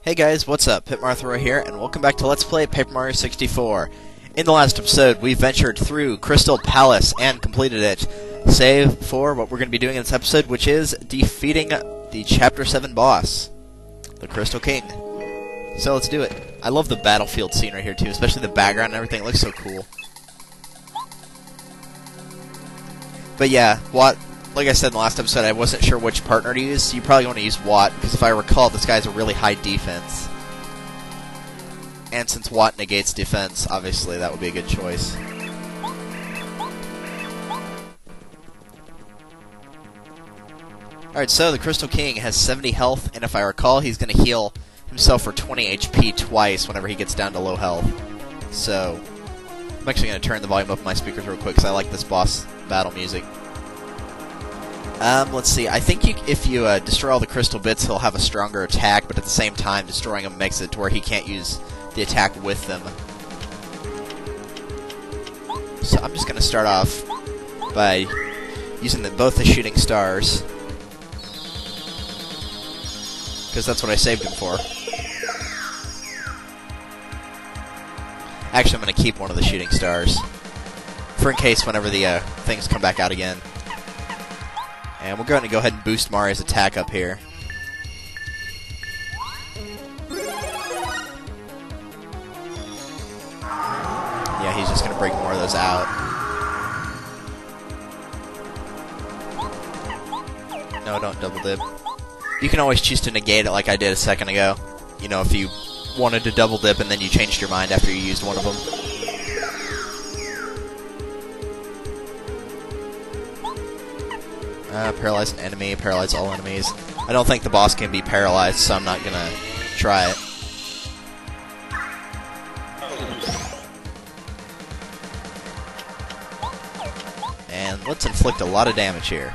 Hey guys, what's up? Pitmarthro here, and welcome back to Let's Play Paper Mario 64. In the last episode, we ventured through Crystal Palace and completed it, save for what we're going to be doing in this episode, which is defeating the Chapter 7 boss, the Crystal King. So let's do it. I love the battlefield scene right here too, especially the background and everything. It looks so cool. But yeah, like I said in the last episode, I wasn't sure which partner to use. You probably want to use Watt, because if I recall, this guy has a really high defense. And since Watt negates defense, obviously that would be a good choice. Alright, so the Crystal King has 70 health, and if I recall, he's going to heal himself for 20 HP twice whenever he gets down to low health. So, I'm actually going to turn the volume up on my speakers real quick, because I like this boss battle music. Let's see. I think if you destroy all the crystal bits, he'll have a stronger attack, but at the same time, destroying them makes it to where he can't use the attack with them. So I'm just going to start off by using both the shooting stars, because that's what I saved him for. Actually, I'm going to keep one of the shooting stars, for in case whenever the things come back out again. And we're going to go ahead and boost Mario's attack up here. Yeah, he's just going to break more of those out. No, don't double dip. You can always choose to negate it like I did a second ago. You know, if you wanted to double dip and then you changed your mind after you used one of them. Paralyze an enemy, paralyze all enemies. I don't think the boss can be paralyzed, so I'm not gonna try it. And let's inflict a lot of damage here.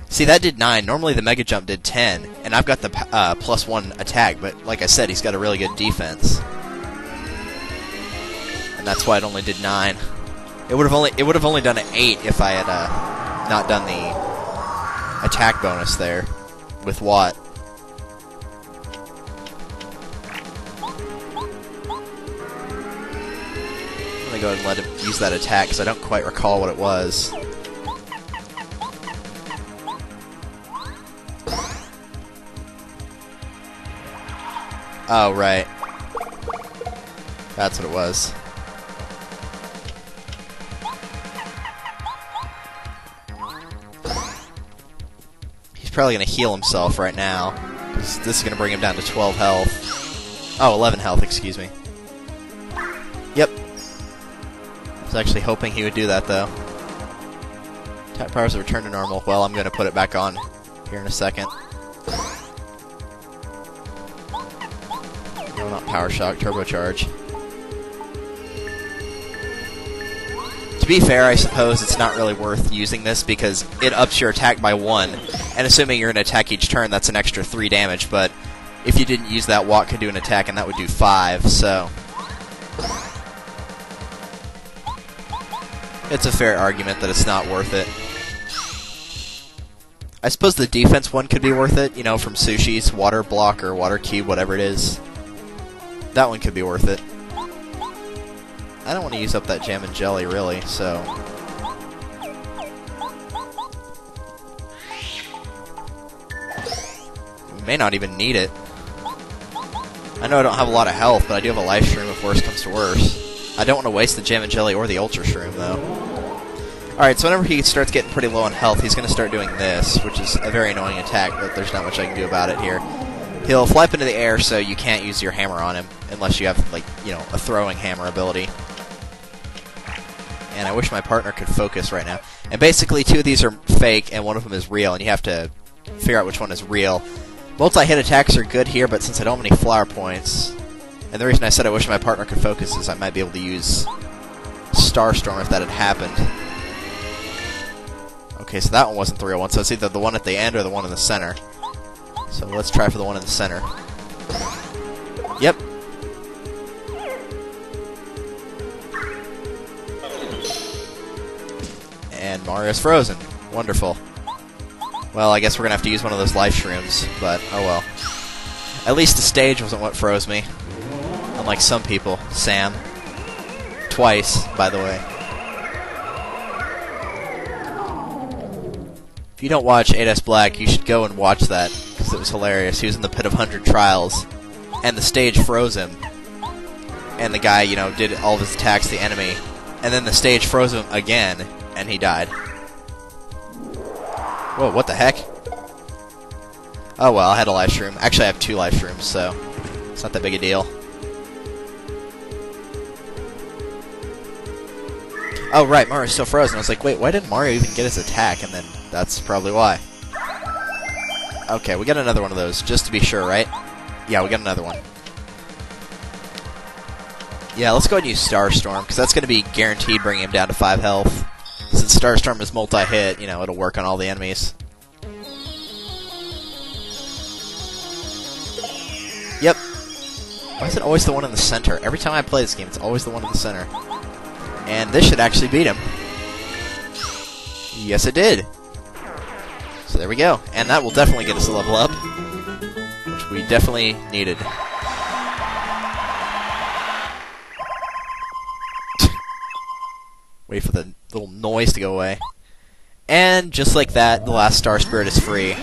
See, that did 9. Normally the Mega Jump did 10, and I've got the +1 attack, but like I said, he's got a really good defense. And that's why it only did 9. It would have only done an 8 if I had not done the attack bonus there with Watt. I'm gonna go ahead and let him use that attack because I don't quite recall what it was. Oh, right. That's what it was. Probably going to heal himself right now, because this is going to bring him down to 12 health. Oh, 11 health, excuse me. Yep. I was actually hoping he would do that, though. Attack powers have returned to normal. Well, I'm going to put it back on here in a second. No, not Power Shock, Turbocharge. To be fair, I suppose it's not really worth using this because it ups your attack by 1, and assuming you're going to attack each turn, that's an extra 3 damage, but if you didn't use that, Watt could do an attack, and that would do 5, so it's a fair argument that it's not worth it. I suppose the defense one could be worth it, you know, from Sushi's Water Block or Water Cube, whatever it is. That one could be worth it. I don't want to use up that jam and jelly, really, so we may not even need it. I know I don't have a lot of health, but I do have a life shroom if worse comes to worse. I don't want to waste the jam and jelly or the ultra shroom, though. Alright, so whenever he starts getting pretty low on health, he's going to start doing this, which is a very annoying attack, but there's not much I can do about it here. He'll fly up into the air, so you can't use your hammer on him, unless you have, like, you know, a throwing hammer ability. And I wish my partner could focus right now. And basically, 2 of these are fake, and one of them is real, and you have to figure out which one is real. Multi-hit attacks are good here, but since I don't have any flower points, and the reason I said I wish my partner could focus is I might be able to use Starstorm if that had happened. Okay, so that one wasn't the real one, so it's either the one at the end or the one in the center. So let's try for the one in the center. Yep. And Mario's frozen. Wonderful. Well, I guess we're gonna have to use one of those life shrooms, but oh well. At least the stage wasn't what froze me. Unlike some people. Sam. Twice, by the way. If you don't watch 8S Black, you should go and watch that, because it was hilarious. He was in the Pit of 100 Trials, and the stage froze him. And the guy, you know, did all of his attacks to the enemy, and then the stage froze him again, and he died. Whoa, what the heck? Oh well, I had a life shroom. Actually, I have 2 life shrooms, so it's not that big a deal. Oh right, Mario's still frozen. I was like, wait, why didn't Mario even get his attack? And then that's probably why. Okay, we got another one of those, just to be sure, right? Yeah, we got another one. Yeah, let's go ahead and use Starstorm, because that's going to be guaranteed bringing him down to 5 health. Since Starstorm is multi-hit, you know, it'll work on all the enemies. Yep. Why is it always the one in the center? Every time I play this game, it's always the one in the center. And this should actually beat him. Yes, it did. So there we go. And that will definitely get us a level up, which we definitely needed. Wait for the little noise to go away. And just like that, the last Star Spirit is free.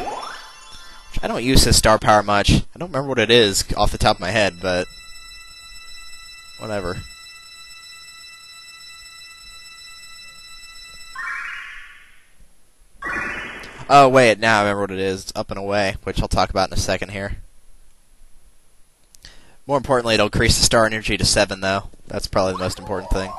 I don't use his star power much. I don't remember what it is off the top of my head, but whatever. Oh wait, now I remember what it is. It's Up and Away, which I'll talk about in a second here. More importantly, it'll increase the star energy to 7, though. That's probably the most important thing.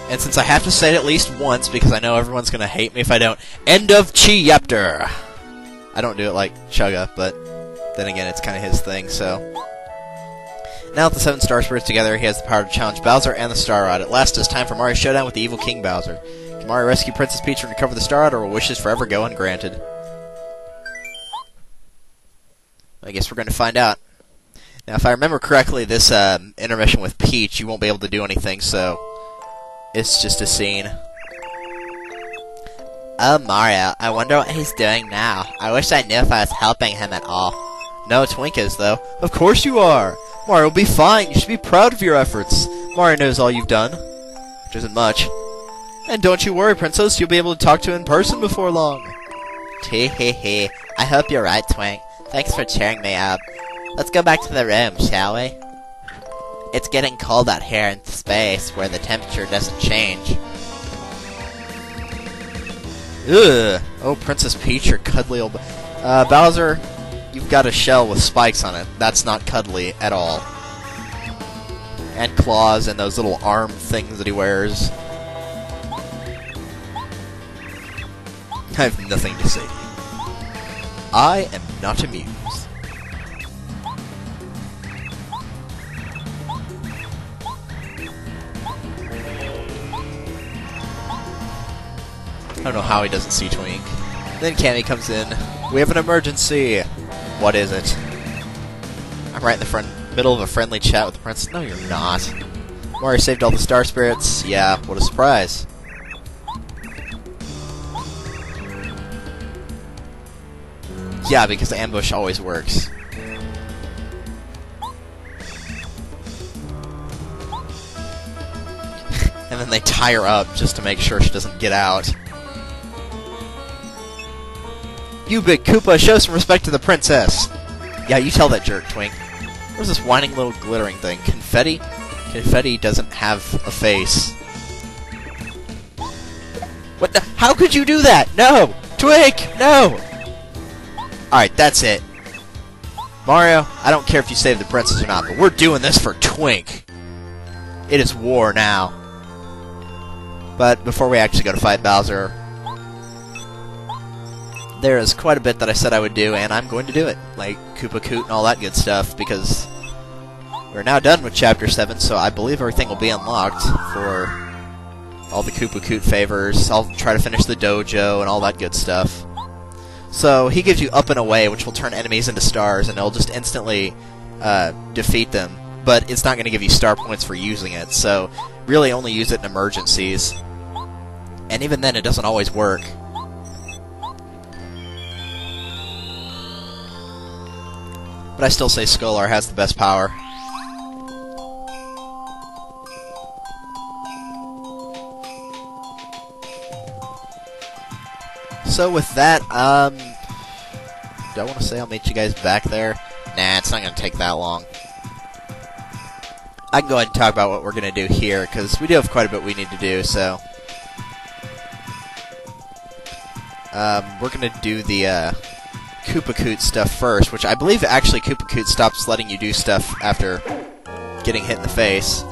And since I have to say it at least once, because I know everyone's going to hate me if I don't, end of chapter! I don't do it like Chugga, but then again, it's kind of his thing, so. Now with the 7 Star Spirits together, he has the power to challenge Bowser and the Star Rod. At last, it's time for Mario's showdown with the evil King Bowser. Can Mario rescue Princess Peach and recover the Star Rod, or will wishes forever go ungranted? I guess we're going to find out. Now, if I remember correctly, this intermission with Peach, you won't be able to do anything, so it's just a scene. Oh, Mario, I wonder what he's doing now. I wish I knew if I was helping him at all. No, Twink is, though. Of course you are! Mario will be fine. You should be proud of your efforts. Mario knows all you've done, which isn't much. And don't you worry, Princess. You'll be able to talk to him in person before long. Tee hee hee. I hope you're right, Twink. Thanks for cheering me up. Let's go back to the room, shall we? It's getting cold out here in space, where the temperature doesn't change. Ugh. Oh, Princess Peach, your cuddly old... Bowser, you've got a shell with spikes on it. That's not cuddly at all. And claws and those little arm things that he wears. I have nothing to say to you. I am not amused. I don't know how he doesn't see Twink. Then Cammy comes in. We have an emergency. What is it? I'm right in the middle of a friendly chat with the princess. No, you're not. Mario saved all the Star Spirits. Yeah, what a surprise. Yeah, because the ambush always works. And then they tie her up just to make sure she doesn't get out. You big Koopa, show some respect to the princess! Yeah, you tell that jerk, Twink. Where's this whining little glittering thing? Confetti? Confetti doesn't have a face. What the? How could you do that? No! Twink! No! Alright, that's it. Mario, I don't care if you save the princess or not, but we're doing this for Twink. It is war now. But before we actually go to fight Bowser, there is quite a bit that I said I would do, and I'm going to do it. Like Koopa Koot and all that good stuff, because we're now done with Chapter 7, so I believe everything will be unlocked for all the Koopa Koot favors. I'll try to finish the dojo and all that good stuff. So he gives you up and away, which will turn enemies into stars, and it'll just instantly defeat them. But it's not going to give you star points for using it, so really only use it in emergencies. And even then, it doesn't always work. But I still say Scholar has the best power. So with that, do I want to say I'll meet you guys back there? Nah, it's not going to take that long. I can go ahead and talk about what we're going to do here, because we do have quite a bit we need to do, so... we're going to do the Koopa Koot stuff first, which I believe actually Koopa Koot stops letting you do stuff after getting hit in the face.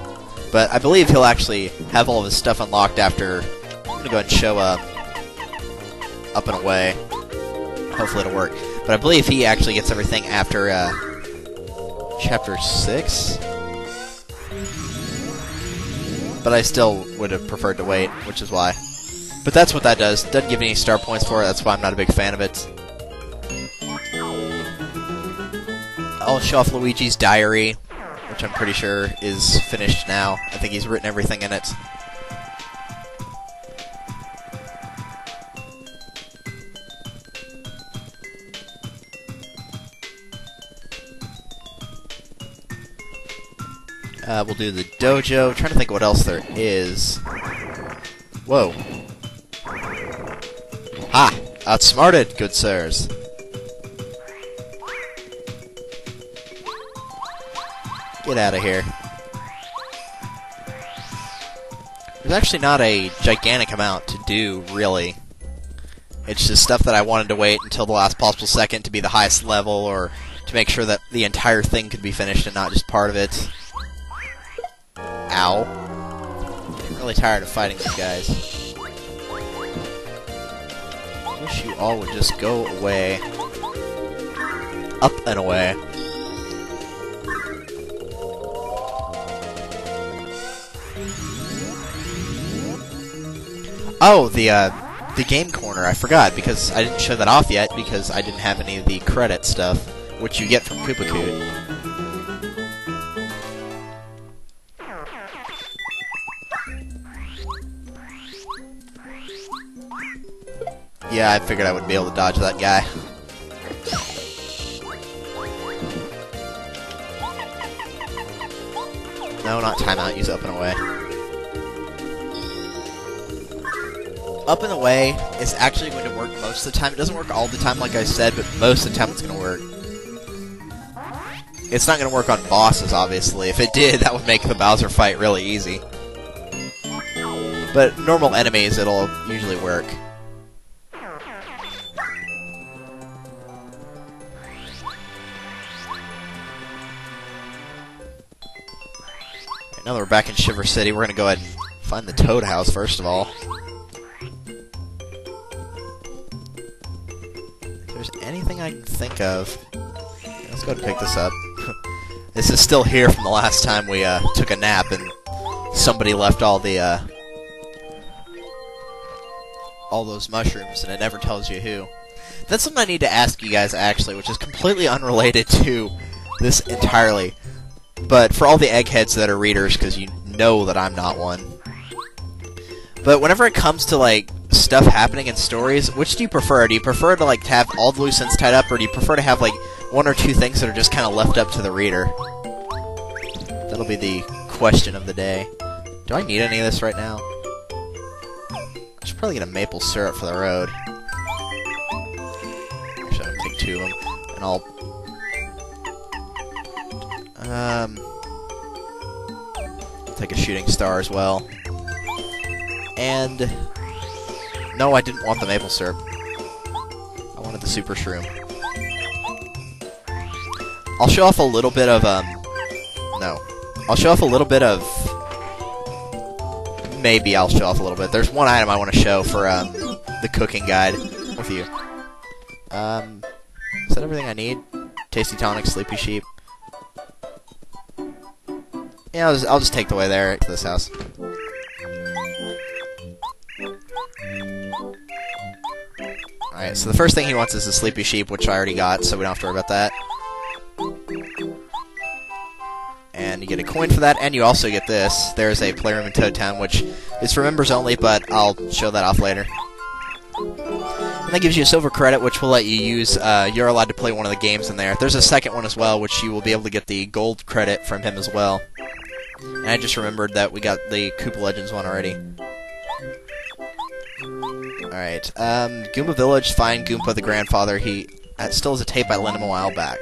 But I believe he'll actually have all of his stuff unlocked after... I'm going to go ahead and show up and away. Hopefully it'll work. But I believe he actually gets everything after Chapter 6. But I still would have preferred to wait, which is why. But that's what that does. Doesn't give any star points for it, that's why I'm not a big fan of it. I'll show off Luigi's diary, which I'm pretty sure is finished now. I think he's written everything in it. We'll do the dojo. I'm trying to think what else there is. Whoa. Ha! Outsmarted, good sirs. Get out of here. There's actually not a gigantic amount to do, really. It's just stuff that I wanted to wait until the last possible second to be the highest level, or to make sure that the entire thing could be finished and not just part of it. Ow. I'm getting really tired of fighting these guys. I wish you all would just go away. Up and away. Oh, the game corner, I forgot, because I didn't show that off yet, because I didn't have any of the credit stuff, which you get from Koopa Koot. Yeah, I figured I wouldn't be able to dodge that guy. No, not timeout, use up and away. Up and away is actually going to work most of the time. It doesn't work all the time, like I said, but most of the time it's going to work. It's not going to work on bosses, obviously. If it did, that would make the Bowser fight really easy. But normal enemies, it'll usually work. Now that we're back in Shiver City, we're going to go ahead and find the Toad House, first of all. If there's anything I can think of... Let's go ahead and pick this up. This is still here from the last time we took a nap, and somebody left all the all those mushrooms, and it never tells you who. That's something I need to ask you guys, actually, which is completely unrelated to this entirely. But for all the eggheads that are readers, because you know that I'm not one. But whenever it comes to, like, stuff happening in stories, which do you prefer? Do you prefer to, like, to have all the loose ends tied up, or do you prefer to have, like, one or two things that are just kind of left up to the reader? That'll be the question of the day. Do I need any of this right now? I should probably get a maple syrup for the road. Actually, I'm gonna take 2 of them, and I'll... take a shooting star as well. And... no, I didn't want the maple syrup. I wanted the super shroom. I'll show off a little bit of, no. I'll show off a little bit of... maybe I'll show off a little bit. There's one item I want to show for, the cooking guide with you. Is that everything I need? Tasty tonic, sleepy sheep. Yeah, I'll just take the way there to this house. I Alright, so the first thing he wants is the Sleepy Sheep, which I already got, so we don't have to worry about that. And you get a coin for that, and you also get this. There's a playroom in Toad Town, which is for members only, but I'll show that off later. And that gives you a silver credit, which will let you use, you're allowed to play one of the games in there. There's a second one as well, which you will be able to get the gold credit from him as well. And I just remembered that we got the Koopa Legends one already. Alright, Goomba Village, find Goomba the grandfather. He still has a tape I lent him a while back.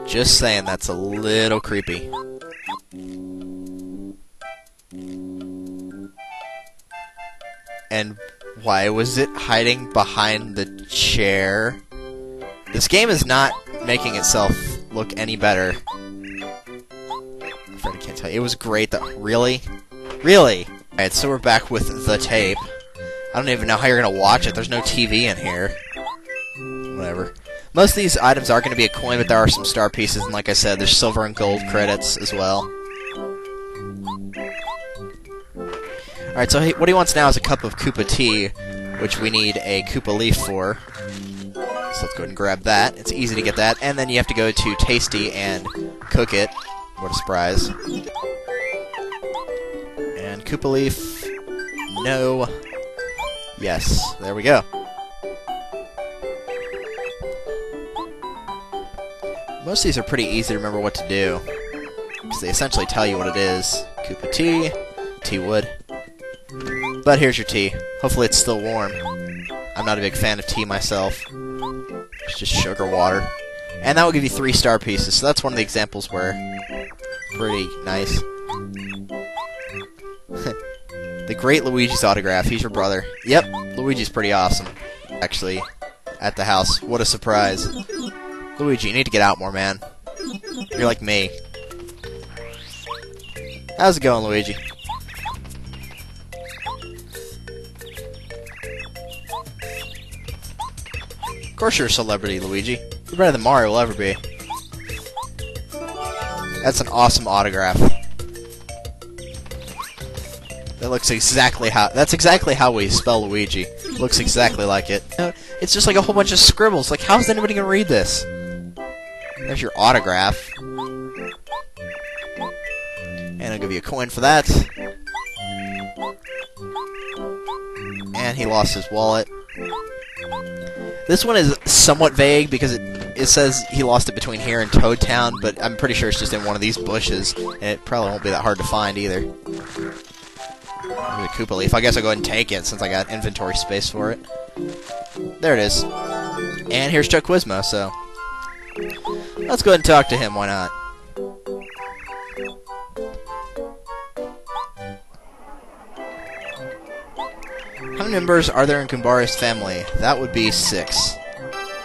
Just saying, that's a little creepy. And why was it hiding behind the chair? This game is not making itself look any better. I'm afraid I can't tell you. It was great though. Really? Really? Alright, so we're back with the tape. I don't even know how you're gonna watch it. There's no TV in here. Whatever. Most of these items are going to be a coin, but there are some star pieces, and like I said, there's silver and gold credits as well. Alright, so what he wants now is a cup of Koopa tea, which we need a Koopa Leaf for. So let's go ahead and grab that. It's easy to get that, and then you have to go to Tasty and cook it. What a surprise. And Koopa Leaf, no. Yes, there we go. Most of these are pretty easy to remember what to do, because they essentially tell you what it is. Koopa tea, tea wood. But here's your tea. Hopefully it's still warm. I'm not a big fan of tea myself. It's just sugar water. And that will give you 3 star pieces, so that's one of the examples where pretty nice. The great Luigi's autograph. He's your brother. Yep, Luigi's pretty awesome. Actually, at the house. What a surprise. Luigi, you need to get out more, man. You're like me. How's it going, Luigi? Of course you're a celebrity, Luigi. You're better than Mario will ever be. That's an awesome autograph. That looks exactly how... That's exactly how we spell Luigi. Looks exactly like it. It's just like a whole bunch of scribbles. Like, how is anybody gonna read this? There's your autograph. And I'll give you a coin for that. And he lost his wallet. This one is somewhat vague because it says he lost it between here and Toad Town, but I'm pretty sure it's just in one of these bushes, and it probably won't be that hard to find either. There's a Koopa Leaf. I guess I'll go ahead and take it since I got inventory space for it. There it is. And here's Chuck Quizmo, so... Let's go ahead and talk to him, why not? How many members are there in Goombara's family? That would be 6.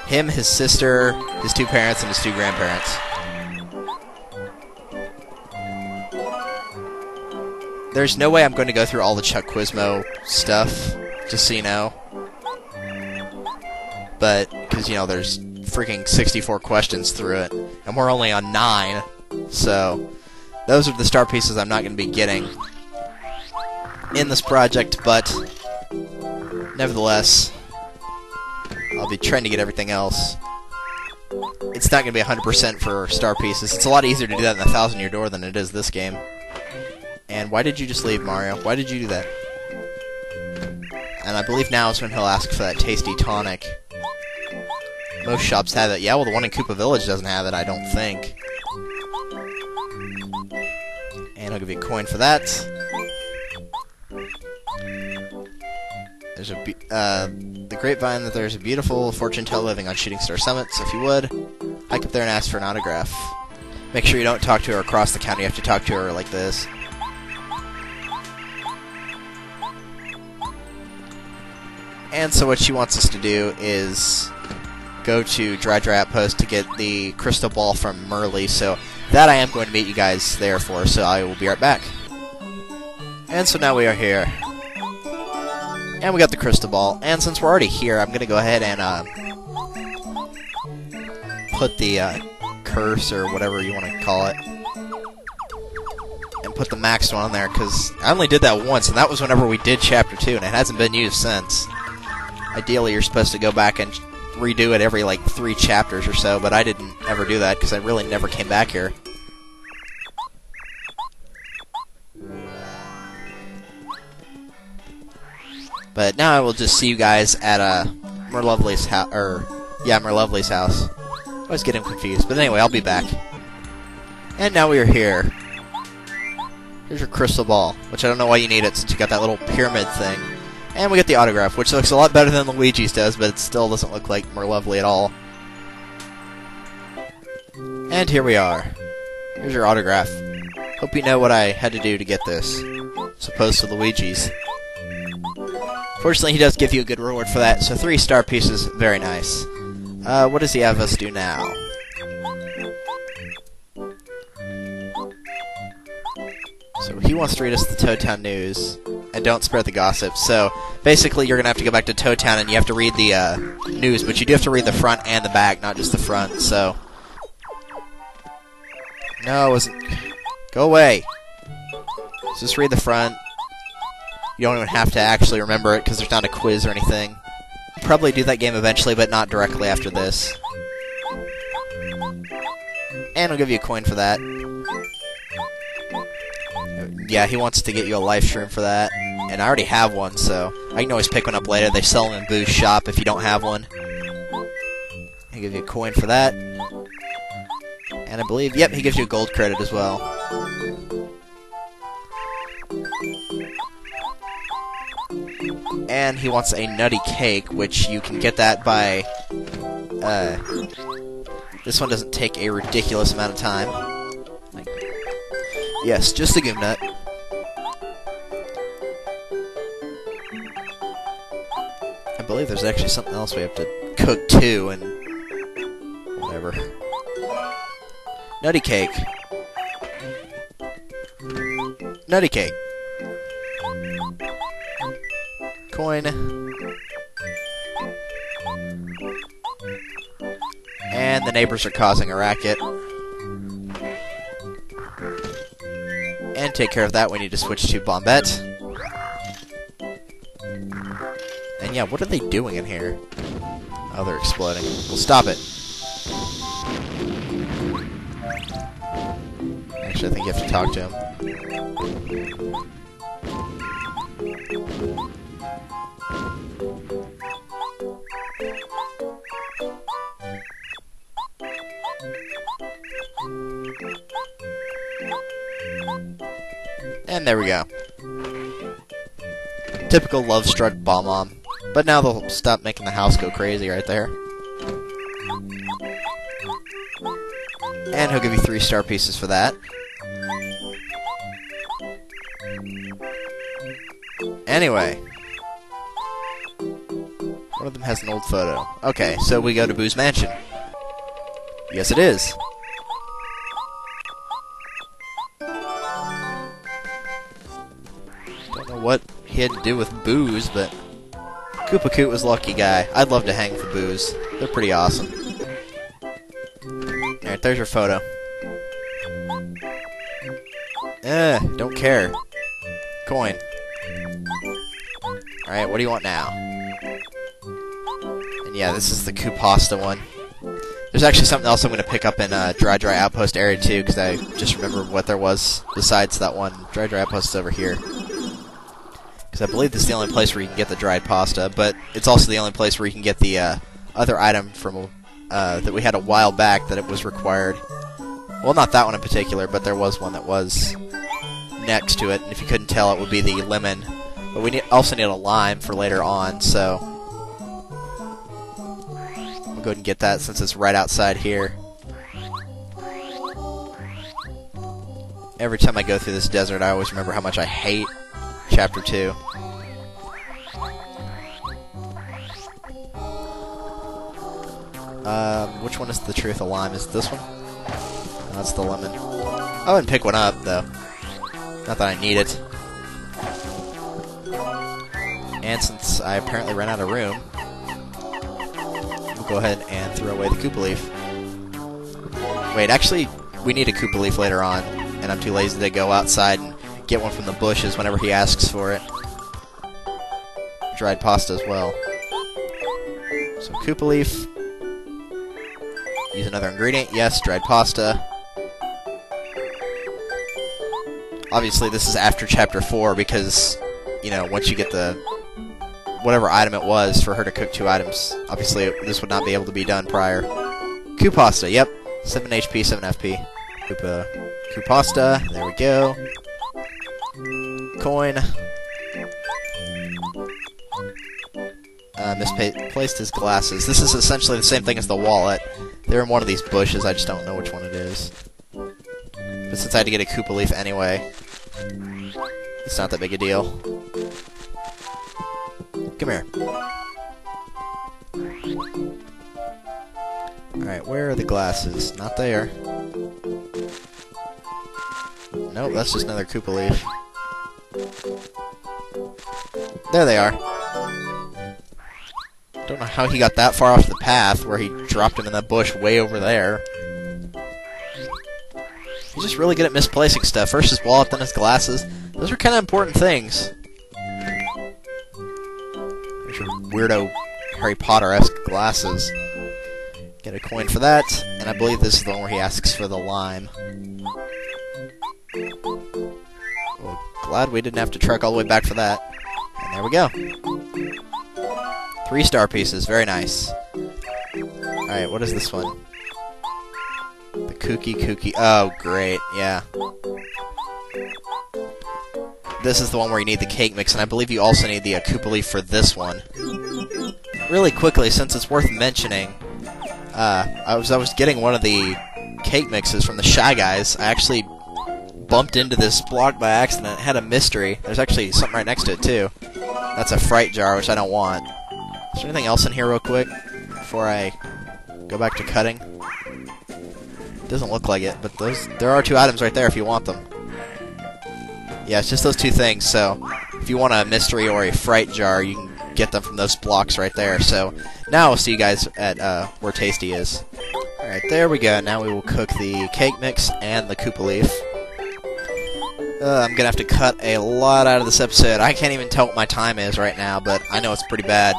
Him, his sister, his 2 parents, and his 2 grandparents. There's no way I'm going to go through all the Chuck Quizmo stuff, just so you know. But, because, you know, there's freaking 64 questions through it, and we're only on 9, so those are the star pieces I'm not going to be getting in this project, but nevertheless, I'll be trying to get everything else. It's not going to be 100% for star pieces. It's a lot easier to do that in the 1,000 Year Door than it is this game. And why did you just leave, Mario? Why did you do that? And I believe now is when he'll ask for that tasty tonic. Most shops have it. Yeah, well, the one in Koopa Village doesn't have it, I don't think. And I'll give you a coin for that. There's the grapevine that there's a beautiful fortune teller living on Shooting Star Summit, so if you would, hike up there and ask for an autograph. Make sure you don't talk to her across the counter, you have to talk to her like this. And so what she wants us to do is go to Dry Outpost to get the crystal ball from Merly, so that I am going to meet you guys there for, so I will be right back. And so now we are here. And we got the crystal ball, and since we're already here, I'm going to go ahead and put the curse, or whatever you want to call it, and don't put the maxed one on there, because I only did that once, and that was whenever we did Chapter 2, and it hasn't been used since. Ideally, you're supposed to go back and redo it every, like, 3 chapters or so, but I didn't ever do that, because I really never came back here. But now I will just see you guys at, Merlovely's house, Merlovely's house. I always get him confused, but anyway, I'll be back. And now we are here. Here's your crystal ball, which I don't know why you need it since you got that little pyramid thing. And we get the autograph, which looks a lot better than Luigi's does, but it still doesn't look like Merlovely at all. And here we are. Here's your autograph. Hope you know what I had to do to get this, as opposed to Luigi's. Fortunately, he does give you a good reward for that, so 3 star pieces, very nice. What does he have us do now? So he wants to read us the Toad Town news, and don't spread the gossip. So basically, you're gonna have to go back to Toad Town, and you have to read the news, but you do have to read the front and the back, not just the front. So no, it wasn't. Go away. Just read the front. You don't even have to actually remember it because there's not a quiz or anything. Probably do that game eventually, but not directly after this. And I'll give you a coin for that. Yeah, he wants to get you a life shroom for that. And I already have one, so I can always pick one up later. They sell them in Boo's shop if you don't have one. I'll give you a coin for that. And I believe, yep, he gives you a gold credit as well. And he wants a nutty cake, which you can get that by, this one doesn't take a ridiculous amount of time. Yes, just a goom nut. I believe there's actually something else we have to cook too, and whatever. Nutty cake. Nutty cake. Coin. And the neighbors are causing a racket. And take care of that, we need to switch to Bombette. And yeah, what are they doing in here? Oh, they're exploding. Well, stop it. Actually, I think you have to talk to him. And there we go. Typical love-struck Bomb-Omb. But now they'll stop making the house go crazy right there. And he'll give you 3 star pieces for that. Anyway. One of them has an old photo. Okay, so we go to Boo's Mansion. Yes, it is. Don't know what he had to do with Boo's, but Koopa Koot was a lucky guy. I'd love to hang with the Boos. They're pretty awesome. Alright, there's your photo. Don't care. Coin. Alright, what do you want now? And yeah, this is the Koopasta one. There's actually something else I'm going to pick up in Dry Outpost area too, because I just remembered what there was besides that one. Dry Outpost is over here. Because I believe this is the only place where you can get the dried pasta, but it's also the only place where you can get the other item from that we had a while back that it was required. Well, not that one in particular, but there was one that was next to it, and if you couldn't tell, it would be the lemon. But we also need a lime for later on, so we'll go ahead and get that since it's right outside here. Every time I go through this desert, I always remember how much I hate Chapter 2. Which one is the truth of lime? Is it this one? No, that's the lemon. I wouldn't pick one up, though. Not that I need it. And since I apparently ran out of room, we'll go ahead and throw away the Koopa Leaf. Wait, actually, we need a Koopa Leaf later on, and I'm too lazy to go outside and get one from the bushes whenever he asks for it. Dried pasta as well. So Koopa Leaf. Use another ingredient. Yes, dried pasta. Obviously, this is after Chapter 4 because, you know, once you get the whatever item it was for her to cook 2 items, obviously this would not be able to be done prior. Koo pasta, yep. 7 HP, 7 FP. Koo pasta, there we go. Coin. Misplaced his glasses. This is essentially the same thing as the wallet. They're in one of these bushes, I just don't know which one it is. But since I had to get a Koopa Leaf anyway, it's not that big a deal. Come here. Alright, where are the glasses? Not there. Nope, that's just another Koopa Leaf. There they are. Don't know how he got that far off the path where he dropped him in that bush way over there. He's just really good at misplacing stuff. First his wallet, then his glasses. Those are kind of important things. There's your weirdo Harry Potter-esque glasses. Get a coin for that, and I believe this is the one where he asks for the lime. Well, glad we didn't have to trek all the way back for that. And there we go. 3 star pieces, very nice. Alright, what is this one? The Kooky. Oh, great, yeah. This is the one where you need the cake mix, and I believe you also need the Koopa Leaf for this one. Really quickly, since it's worth mentioning, I was getting one of the cake mixes from the Shy Guys. I actually bumped into this block by accident. It had a mystery. There's actually something right next to it, too. That's a fright jar, which I don't want. Is there anything else in here real quick before I go back to cutting? Doesn't look like it, but there are 2 items right there if you want them. Yeah, it's just those 2 things, so if you want a mystery or a fright jar, you can get them from those blocks right there. So now we'll see you guys at where Tasty is. Alright, there we go. Now we will cook the cake mix and the Koopa Leaf. I'm gonna have to cut a lot out of this episode. I can't even tell what my time is right now, but I know it's pretty bad.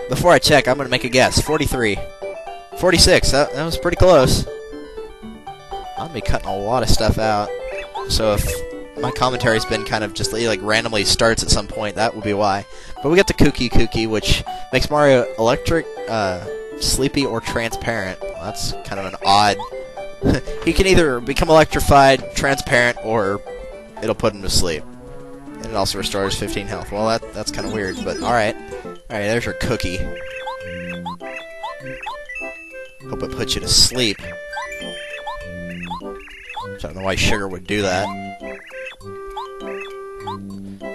Before I check, I'm gonna make a guess. 43. 46. That was pretty close. I'm gonna be cutting a lot of stuff out. So if my commentary's been kind of just like randomly starts at some point, that would be why. But we got the Kooky, which makes Mario electric, sleepy, or transparent. Well, that's kind of an odd... He can either become electrified, transparent, or it'll put him to sleep. And it also restores 15 health. Well, that's kind of weird, but alright. Alright, there's your cookie. Hope it puts you to sleep. I don't know why sugar would do that.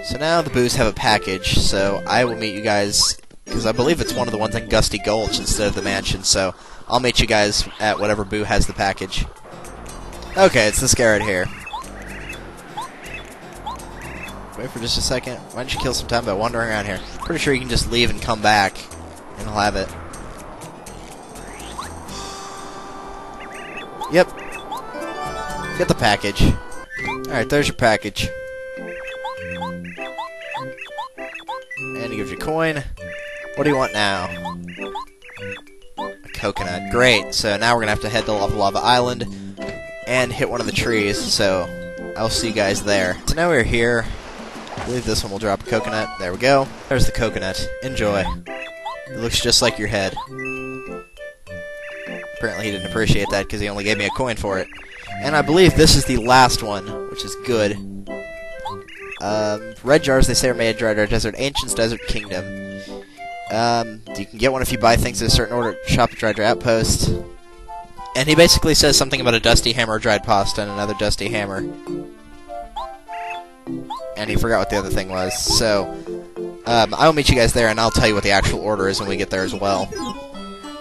So now the boos have a package, so I will meet you guys, because I believe it's one of the ones in Gusty Gulch instead of the mansion, so I'll meet you guys at whatever boo has the package. Okay, it's this guy right here. Wait for just a second. Why don't you kill some time by wandering around here? Pretty sure you can just leave and come back, and he'll have it. Yep. Get the package. Alright, there's your package. And he gives you a coin. What do you want now? A coconut. Great. So now we're going to have to head to Lava Island and hit one of the trees. So I'll see you guys there. So now we're here. I believe this one will drop a coconut. There we go. There's the coconut. Enjoy. It looks just like your head. Apparently he didn't appreciate that because he only gave me a coin for it. And I believe this is the last one, which is good. Red jars, they say, are made at Dry Desert, Ancient's Desert Kingdom. You can get one if you buy things in a certain order. Shop at Dry Outpost. And he basically says something about a dusty hammer, dried pasta, and another dusty hammer. And he forgot what the other thing was. So, I'll meet you guys there, and I'll tell you what the actual order is when we get there as well.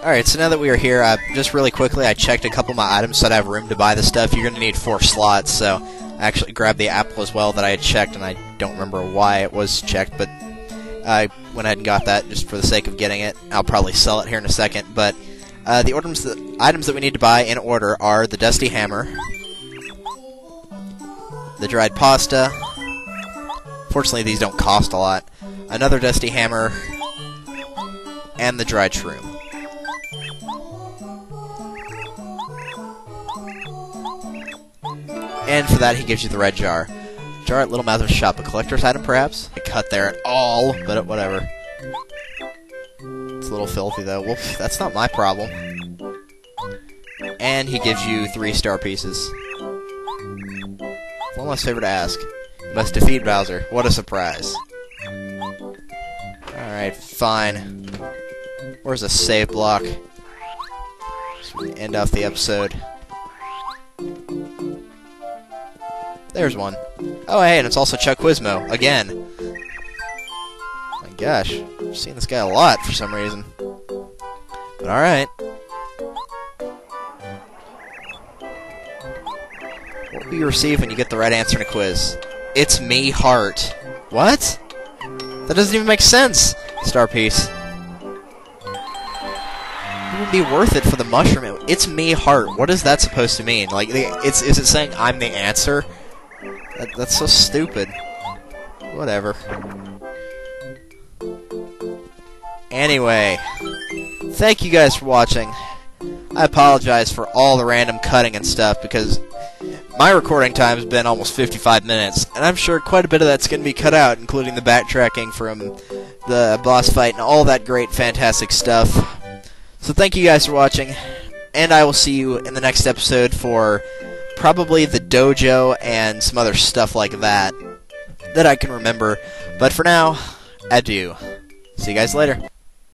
Alright, so now that we are here, just really quickly, I checked a couple of my items so I'd have room to buy the stuff. You're going to need 4 slots, so I actually grabbed the apple as well that I had checked, and I don't remember why it was checked, but I went ahead and got that just for the sake of getting it. I'll probably sell it here in a second, but the items that we need to buy in order are the Dusty Hammer, the dried pasta. Fortunately, these don't cost a lot. Another dusty hammer, and the dried shroom. And for that, he gives you the red jar. Jar at Little Mouth's shop, a collector's item, perhaps? A cut there at all, but whatever. It's a little filthy, though. Well, that's not my problem. And he gives you 3 star pieces. One less favor to ask. You must defeat Bowser. What a surprise. Alright, fine. Where's a save block? So we can end off the episode. There's one. Oh, hey, and it's also Chuck Quizmo. Again. My gosh. I've seen this guy a lot for some reason. But alright. What will you receive when you get the right answer in a quiz? It's me, heart. What? That doesn't even make sense. Star piece. It would be worth it for the mushroom. It's me, heart. What is that supposed to mean? Like, is it saying I'm the answer? That's so stupid. Whatever. Anyway, thank you guys for watching. I apologize for all the random cutting and stuff, because my recording time has been almost 55 minutes, and I'm sure quite a bit of that's going to be cut out, including the backtracking from the boss fight and all that great, fantastic stuff. So thank you guys for watching, and I will see you in the next episode for probably the dojo and some other stuff like that I can remember. But for now, adieu. See you guys later.